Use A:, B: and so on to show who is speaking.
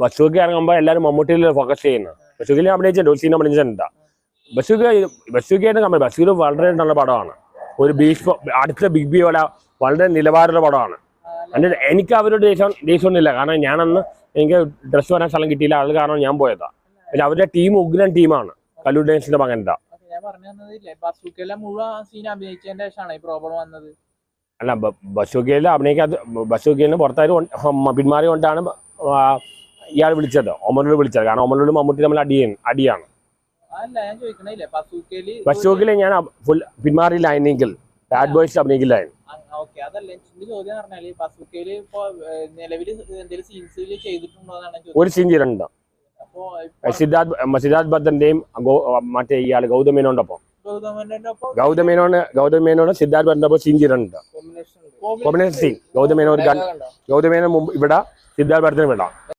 A: ബസ്സൊക്കെ ഇറങ്ങുമ്പോൾ എല്ലാവരും മമ്മൂട്ടിയിൽ ഫോക്കസ് ചെയ്യുന്നത്. ബസ്സുകിൽ അഭിനയിച്ചിട്ടുണ്ട്, ഒരു സീൻ അഭിനയിച്ചിട്ടുണ്ട്. ബസ്സുകയായിട്ട് കമ്പനി ബസ്സുകൾ വളരെ നല്ല പടമാണ്. ഒരു ബീഫ് അടുത്ത ബിഗ് ബി പോലെ വളരെ നിലവാരമുള്ള പടമാണ്. എന്നിട്ട് എനിക്ക് അവരോട് ദേഷ്യമൊന്നുമില്ല. കാരണം ഞാനന്ന് എനിക്ക് ഡ്രസ്സ് വരാൻ സ്ഥലം കിട്ടിയില്ല, അത് കാരണം ഞാൻ പോയതാണ്. പിന്നെ അവരുടെ ടീം ഉഗ്രൻ ടീമാണ്. കല്ലൂർ ഡേൻസിന്റെ മകൻ്റെ അല്ല ബസ്സുകയിൽ അഭിനയിക്കാത്ത ബസ്സുകയിൽ പുറത്തായിട്ട് പിന്മാറിക്കൊണ്ടാണ് ഇയാൾ വിളിച്ചത്, ഒമറിൽ വിളിച്ചത്. കാരണം ഒമറിലും മമ്മൂട്ടി തമ്മിൽ അടിയാണ്. ബസ്സുകയിൽ ഞാൻ ഫുൾ പിന്മാറിയില്ലായിരുന്നെങ്കിൽ ബാഡ് ബോയ്സ് അഭിനയിക്കില്ലായിരുന്നു. ഒരു സീൻ ചെയ്തിട്ടുണ്ട് സിദ്ധാർത്ഥ് ഭദ്രന്റെയും മറ്റേ ഇയാൾ ഗൗതമേനോടൊപ്പം. ഗൗതമേനോട് സിദ്ധാർത്ഥ് ഭദ്രന്റെ സീൻ ചെയ്തിട്ടുണ്ട്. കോമ്പിനേഷൻ സീൻ ഗൗതമേനോൻ മുമ്പ് ഇവിടെ, സിദ്ധാർത്ഥ് ഭദ്രൻ ഇവിടെ.